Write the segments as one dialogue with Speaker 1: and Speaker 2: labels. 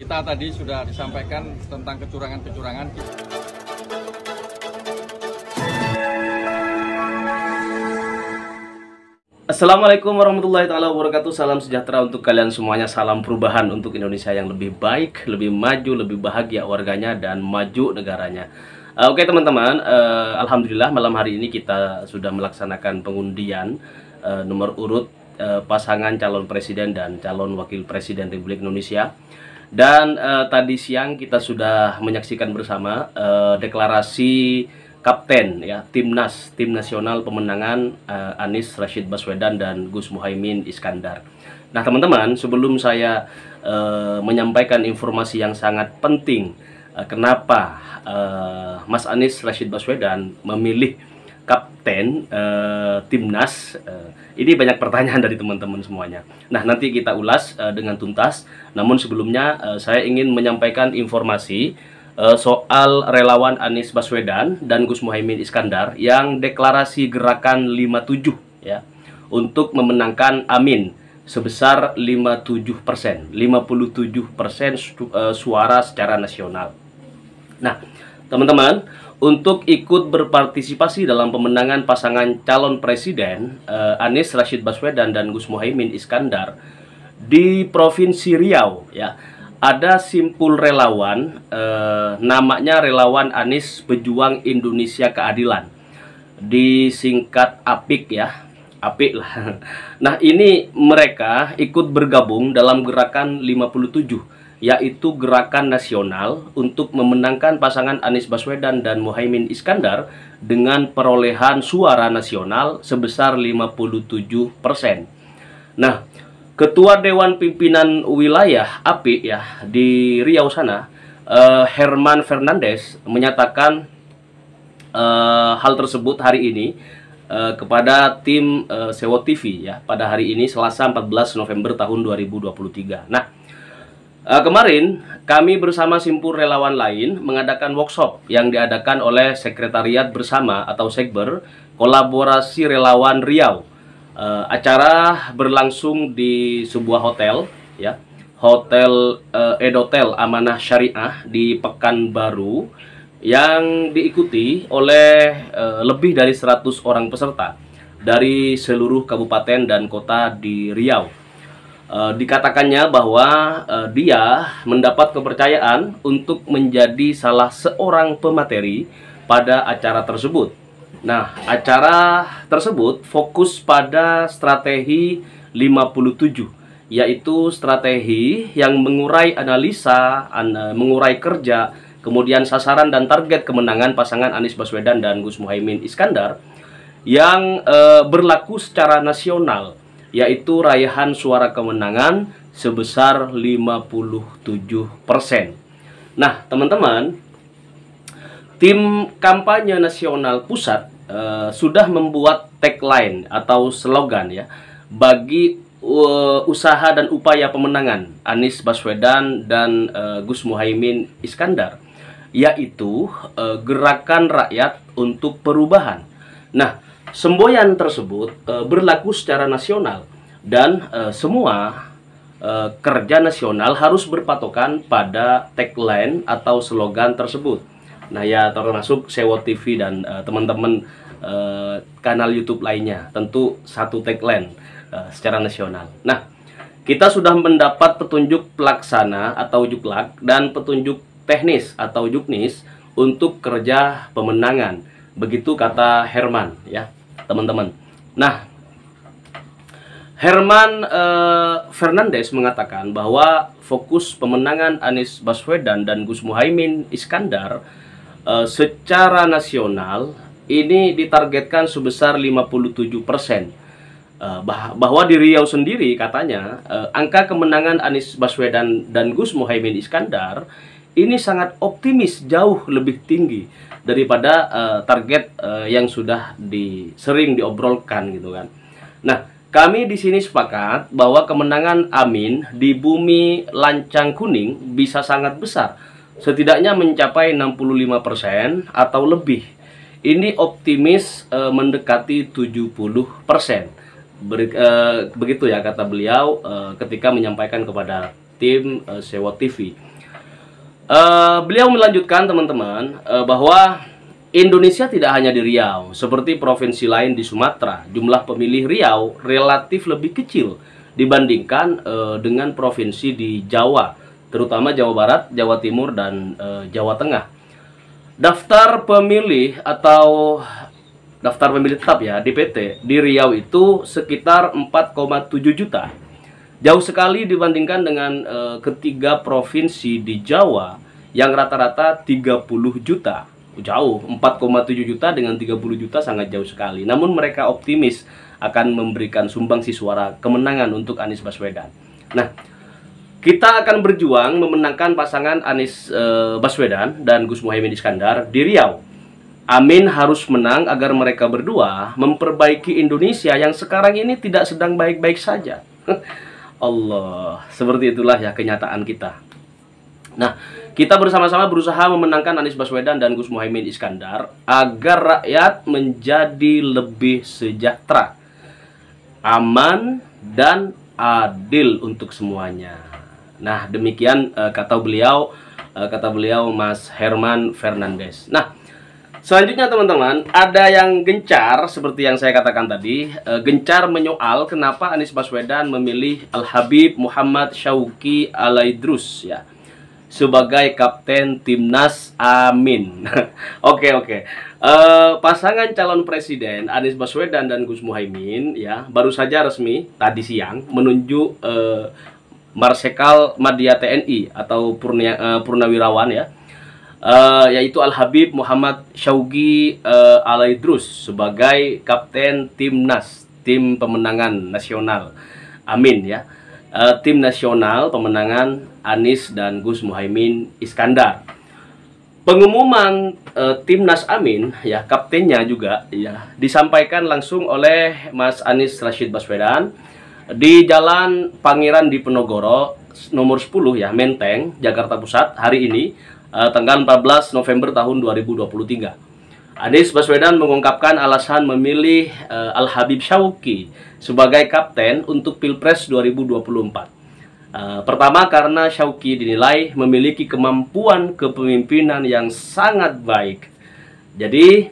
Speaker 1: Kita tadi sudah disampaikan tentang kecurangan-kecurangan.
Speaker 2: Assalamualaikum warahmatullahi wabarakatuh. Salam sejahtera untuk kalian semuanya. Salam perubahan untuk Indonesia yang lebih baik, lebih maju, lebih bahagia warganya, dan maju negaranya. Oke teman-teman, alhamdulillah malam hari ini kita sudah melaksanakan pengundian nomor urut pasangan calon presiden dan calon wakil presiden Republik Indonesia. Dan tadi siang kita sudah menyaksikan bersama deklarasi kapten ya tim nasional pemenangan Anies Rashid Baswedan dan Gus Muhaimin Iskandar. Nah teman-teman, sebelum saya menyampaikan informasi yang sangat penting kenapa Mas Anies Rashid Baswedan memilih kapten timnas, ini banyak pertanyaan dari teman-teman semuanya. Nah nanti kita ulas dengan tuntas. Namun sebelumnya saya ingin menyampaikan informasi soal relawan Anies Baswedan dan Gus Muhaimin Iskandar yang deklarasi gerakan 57 ya untuk memenangkan Amin sebesar 57%, 57% suara secara nasional. Nah teman-teman, untuk ikut berpartisipasi dalam pemenangan pasangan calon presiden Anies Rashid Baswedan dan Gus Muhaimin Iskandar di Provinsi Riau ya, ada simpul relawan namanya Relawan Anies Pejuang Indonesia Keadilan, disingkat APIK ya, APIK lah. Nah ini mereka ikut bergabung dalam gerakan 57, yaitu gerakan nasional untuk memenangkan pasangan Anies Baswedan dan Muhaimin Iskandar dengan perolehan suara nasional sebesar 57%. Nah, Ketua Dewan Pimpinan Wilayah API ya di Riau sana, Herman Fernandes, menyatakan hal tersebut hari ini kepada tim Sewo TV ya pada hari ini Selasa 14 November tahun 2023. Nah, kemarin kami bersama simpul relawan lain mengadakan workshop yang diadakan oleh Sekretariat Bersama atau Sekber Kolaborasi Relawan Riau. Acara berlangsung di sebuah hotel ya, Hotel Edotel Amanah Syariah di Pekanbaru, yang diikuti oleh lebih dari 100 orang peserta dari seluruh kabupaten dan kota di Riau. Dikatakannya bahwa dia mendapat kepercayaan untuk menjadi salah seorang pemateri pada acara tersebut. Nah, acara tersebut fokus pada strategi 57, yaitu strategi yang mengurai analisa, mengurai kerja, kemudian sasaran dan target kemenangan pasangan Anies Baswedan dan Gus Muhaimin Iskandar yang berlaku secara nasional, yaitu raihan suara kemenangan sebesar 57%. Nah, teman-teman, tim kampanye nasional pusat sudah membuat tagline atau slogan ya bagi usaha dan upaya pemenangan Anies Baswedan dan Gus Muhaimin Iskandar, yaitu Gerakan Rakyat untuk Perubahan. Nah, semboyan tersebut berlaku secara nasional dan semua kerja nasional harus berpatokan pada tagline atau slogan tersebut. Nah ya, termasuk Sewo TV dan teman-teman kanal YouTube lainnya tentu satu tagline secara nasional. Nah, kita sudah mendapat petunjuk pelaksana atau juklak dan petunjuk teknis atau juknis untuk kerja pemenangan. Begitu kata Herman ya teman-teman. Nah, Herman Fernandes mengatakan bahwa fokus pemenangan Anies Baswedan dan Gus Muhaimin Iskandar secara nasional ini ditargetkan sebesar 57%. Bahwa di Riau sendiri katanya angka kemenangan Anies Baswedan dan Gus Muhaimin Iskandar ini sangat optimis, jauh lebih tinggi daripada target yang sudah sering diobrolkan gitu kan. Nah, kami di sini sepakat bahwa kemenangan Amin di bumi lancang kuning bisa sangat besar, setidaknya mencapai 65% atau lebih. Ini optimis mendekati 70%. Begitu ya kata beliau ketika menyampaikan kepada tim sewa TV. Beliau melanjutkan teman-teman bahwa Indonesia tidak hanya di Riau, seperti provinsi lain di Sumatera. Jumlah pemilih Riau relatif lebih kecil dibandingkan dengan provinsi di Jawa, terutama Jawa Barat, Jawa Timur, dan Jawa Tengah. Daftar pemilih atau daftar pemilih tetap ya DPT di Riau itu sekitar 4,7 juta. Jauh sekali dibandingkan dengan ketiga provinsi di Jawa yang rata-rata 30 juta. Jauh, 4,7 juta dengan 30 juta sangat jauh sekali. Namun mereka optimis akan memberikan sumbangsi suara kemenangan untuk Anies Baswedan. Nah, kita akan berjuang memenangkan pasangan Anies Baswedan dan Gus Muhaimin Iskandar di Riau. Amin harus menang agar mereka berdua memperbaiki Indonesia yang sekarang ini tidak sedang baik-baik saja. Allah, seperti itulah ya kenyataan kita. Nah, kita bersama-sama berusaha memenangkan Anies Baswedan dan Gus Muhaimin Iskandar agar rakyat menjadi lebih sejahtera, aman, dan adil untuk semuanya. Nah, demikian kata beliau Mas Herman Fernandes. Nah, selanjutnya teman-teman, ada yang gencar seperti yang saya katakan tadi, gencar menyoal kenapa Anies Baswedan memilih Al-Habib Muhammad Syauqi Alaidrus ya sebagai kapten timnas Amin. Oke. Pasangan calon presiden Anies Baswedan dan Gus Muhaimin ya baru saja resmi tadi siang menunjuk Marsikal Madya TNI atau Purnawirawan ya, yaitu Al-Habib Muhammad Syauqi Alaidrus sebagai kapten timnas, tim pemenangan nasional Amin ya, tim nasional pemenangan Anies dan Gus Muhaimin Iskandar. Pengumuman timnas Amin ya, kaptennya juga ya, disampaikan langsung oleh Mas Anies Rashid Baswedan di Jalan Pangeran Diponegoro nomor 10 ya, Menteng, Jakarta Pusat hari ini, tanggal 14 November tahun 2023. Anies Baswedan mengungkapkan alasan memilih Al-Habib Syauqi sebagai kapten untuk Pilpres 2024. Pertama, karena Syauqi dinilai memiliki kemampuan kepemimpinan yang sangat baik. Jadi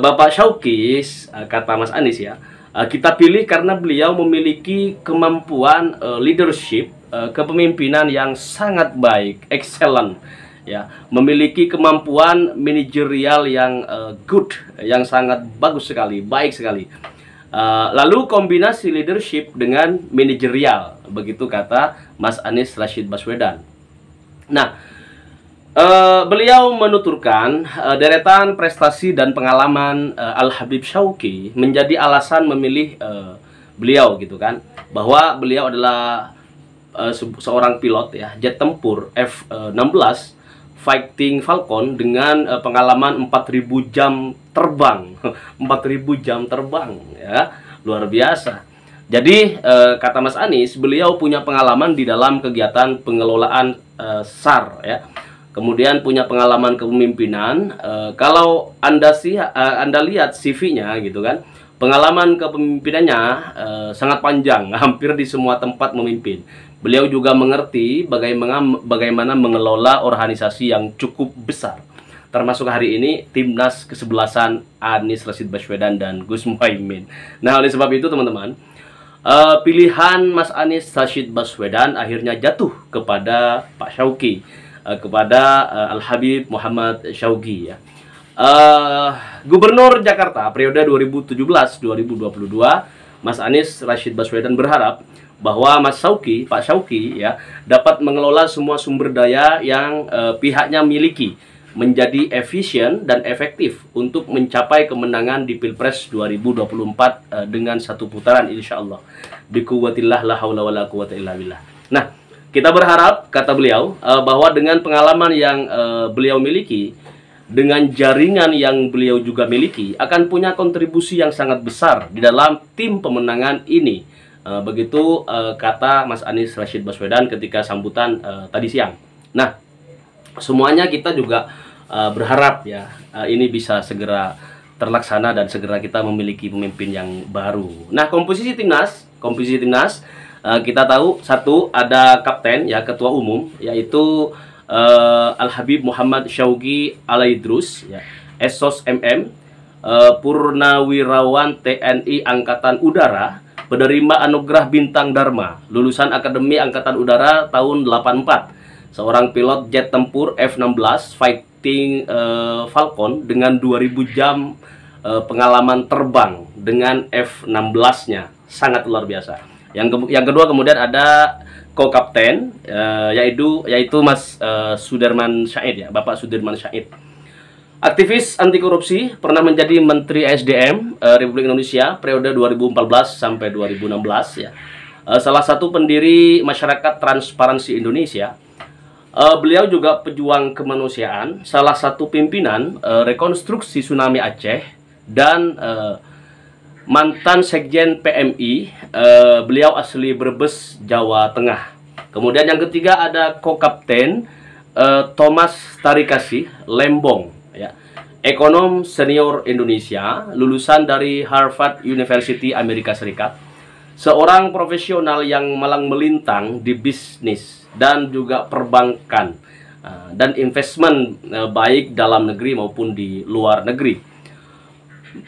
Speaker 2: Bapak Syauqi, kata Mas Anies ya, kita pilih karena beliau memiliki kemampuan leadership, kepemimpinan yang sangat baik, excellent ya, memiliki kemampuan manajerial yang good, yang sangat bagus sekali, baik sekali. Lalu kombinasi leadership dengan manajerial, begitu kata Mas Anies Rashid Baswedan. Nah, beliau menuturkan deretan prestasi dan pengalaman Al-Habib Syauqi menjadi alasan memilih beliau gitu kan, bahwa beliau adalah seorang pilot ya, jet tempur F-16 Fighting Falcon dengan pengalaman 4000 jam terbang. 4000 jam terbang ya, luar biasa. Jadi kata Mas Anies, beliau punya pengalaman di dalam kegiatan pengelolaan SAR ya. Kemudian punya pengalaman kepemimpinan. Kalau Anda lihat CV-nya gitu kan, pengalaman kepemimpinannya sangat panjang, hampir di semua tempat memimpin. Beliau juga mengerti bagaimana mengelola organisasi yang cukup besar, termasuk hari ini timnas kesebelasan Anies Rashid Baswedan dan Gus Muhaimin. Nah, oleh sebab itu teman-teman, pilihan Mas Anies Rashid Baswedan akhirnya jatuh kepada Pak Syauqi, kepada Al-Habib Muhammad Syauqi ya. Gubernur Jakarta periode 2017-2022, Mas Anies Rashid Baswedan berharap bahwa Mas Syauqi, Pak Syauqi ya, dapat mengelola semua sumber daya yang pihaknya miliki menjadi efisien dan efektif untuk mencapai kemenangan di Pilpres 2024 dengan satu putaran insyaallah. Biquwwatillah la haula wala quwwata illa billah. Nah, kita berharap, kata beliau, bahwa dengan pengalaman yang beliau miliki, dengan jaringan yang beliau juga miliki, akan punya kontribusi yang sangat besar di dalam tim pemenangan ini. Begitu kata Mas Anies Rashid Baswedan ketika sambutan tadi siang. Nah, semuanya kita juga berharap ya, ini bisa segera terlaksana dan segera kita memiliki pemimpin yang baru. Nah, komposisi timnas Kita tahu satu ada kapten ya, ketua umum, yaitu Al Habib Muhammad Syaugi Alaidrus ya, Esos MM, Purnawirawan TNI Angkatan Udara, penerima anugerah Bintang Dharma, lulusan Akademi Angkatan Udara tahun 84, seorang pilot jet tempur F-16 Fighting Falcon dengan 2000 jam pengalaman terbang dengan F-16-nya, sangat luar biasa. Yang kedua kemudian ada co-kapten yaitu Mas Sudirman Said ya, Bapak Sudirman Said. Aktivis anti korupsi, pernah menjadi Menteri SDM Republik Indonesia periode 2014 sampai 2016 ya. Salah satu pendiri Masyarakat Transparansi Indonesia. Beliau juga pejuang kemanusiaan, salah satu pimpinan rekonstruksi tsunami Aceh, dan mantan Sekjen PMI. Beliau asli Brebes, Jawa Tengah. Kemudian yang ketiga ada co-kapten Thomas Tarikasih Lembong ya, ekonom senior Indonesia, lulusan dari Harvard University Amerika Serikat, seorang profesional yang malang melintang di bisnis dan juga perbankan dan investment, baik dalam negeri maupun di luar negeri.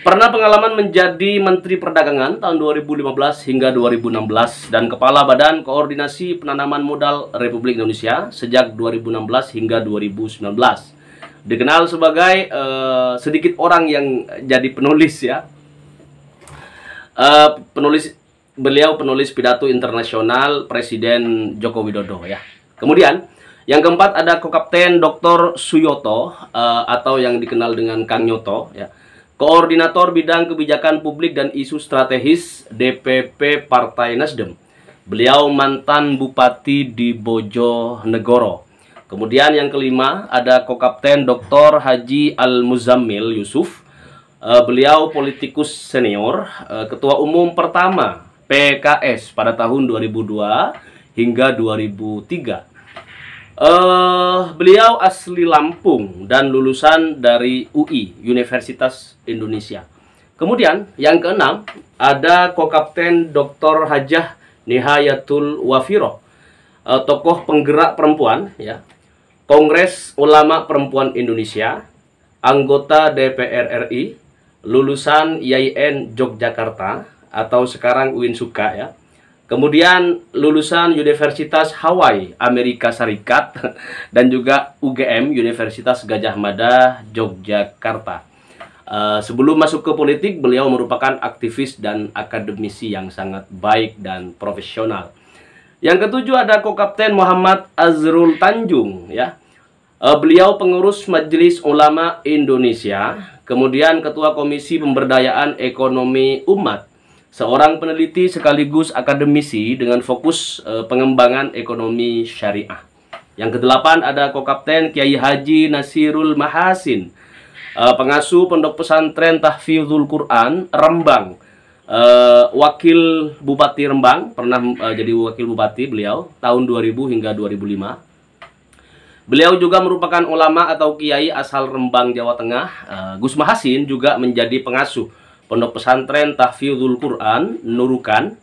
Speaker 2: Pernah pengalaman menjadi Menteri Perdagangan tahun 2015 hingga 2016 dan Kepala Badan Koordinasi Penanaman Modal Republik Indonesia sejak 2016 hingga 2019. Dikenal sebagai sedikit orang yang jadi penulis ya. Beliau penulis pidato internasional Presiden Joko Widodo ya. Kemudian yang keempat ada co-kapten Dr. Suyoto atau yang dikenal dengan Kang Nyoto ya. Koordinator Bidang Kebijakan Publik dan Isu Strategis DPP Partai Nasdem. Beliau mantan Bupati di Bojonegoro. Kemudian yang kelima ada co-kapten Dr. Haji Al-Muzammil Yusuf. Beliau politikus senior, ketua umum pertama PKS pada tahun 2002 hingga 2003. Beliau asli Lampung dan lulusan dari UI, Universitas Indonesia. Kemudian yang keenam ada co-kapten Dr. Hajah Nihayatul Wafiroh, tokoh penggerak perempuan ya, Kongres Ulama Perempuan Indonesia, anggota DPR RI, lulusan IAIN Yogyakarta atau sekarang UIN Suka ya. Kemudian lulusan Universitas Hawaii, Amerika Serikat, dan juga UGM, Universitas Gajah Mada, Yogyakarta. Sebelum masuk ke politik, beliau merupakan aktivis dan akademisi yang sangat baik dan profesional. Yang ketujuh ada co-kapten Muhammad Azrul Tanjung ya. Beliau pengurus Majelis Ulama Indonesia, kemudian ketua Komisi Pemberdayaan Ekonomi Umat, seorang peneliti sekaligus akademisi dengan fokus pengembangan ekonomi syariah. Yang kedelapan ada co-kapten Kiai Haji Nasirul Mahasin, pengasuh Pondok Pesantren Tahfidzul Quran Rembang, wakil Bupati Rembang, pernah jadi wakil Bupati beliau tahun 2000 hingga 2005. Beliau juga merupakan ulama atau kiai asal Rembang, Jawa Tengah. Gus Mahasin juga menjadi pengasuh Pondok Pesantren Tahfidzul Quran Nurukan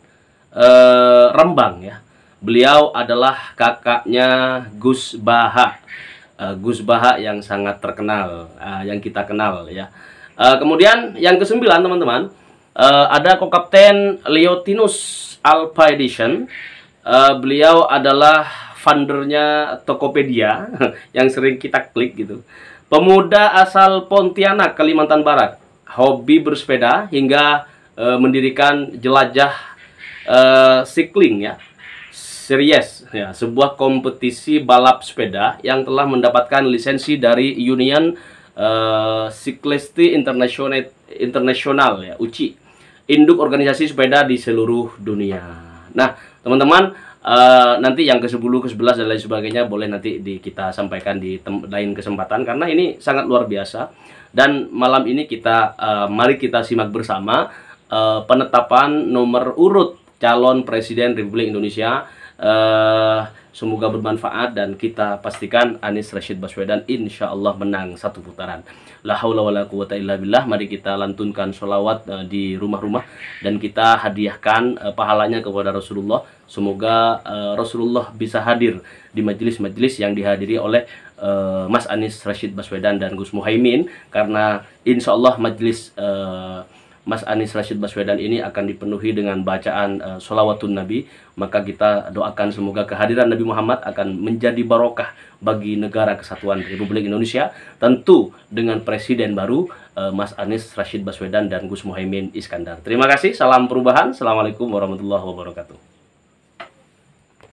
Speaker 2: Rembang ya. Beliau adalah kakaknya Gus Baha. Gus Baha yang sangat terkenal, yang kita kenal ya. Kemudian yang kesembilan teman-teman, ada co-kapten Leotinus Alpaidison. Beliau adalah foundernya Tokopedia yang sering kita klik gitu. Pemuda asal Pontianak, Kalimantan Barat, hobi bersepeda hingga mendirikan Jelajah Cycling ya, series ya, sebuah kompetisi balap sepeda yang telah mendapatkan lisensi dari Union Cyclisti International ya, UCI, induk organisasi sepeda di seluruh dunia. Nah teman-teman, nanti yang ke-10, ke-11 dan lain sebagainya boleh nanti kita sampaikan di lain kesempatan, karena ini sangat luar biasa. Dan malam ini mari kita simak bersama penetapan nomor urut calon Presiden Republik Indonesia Semoga bermanfaat dan kita pastikan Anies Rashid Baswedan insya Allah menang satu putaran. La haula wala quwata illa billah. Mari kita lantunkan sholawat di rumah-rumah dan kita hadiahkan pahalanya kepada Rasulullah. Semoga Rasulullah bisa hadir di majelis-majelis yang dihadiri oleh Mas Anies Rashid Baswedan dan Gus Muhaimin, karena insya Allah majelis Mas Anies Rashid Baswedan ini akan dipenuhi dengan bacaan sholawatun Nabi. Maka kita doakan semoga kehadiran Nabi Muhammad akan menjadi barokah bagi negara kesatuan Republik Indonesia, tentu dengan presiden baru Mas Anies Rashid Baswedan dan Gus Muhaimin Iskandar. Terima kasih, salam perubahan. Assalamualaikum warahmatullahi wabarakatuh.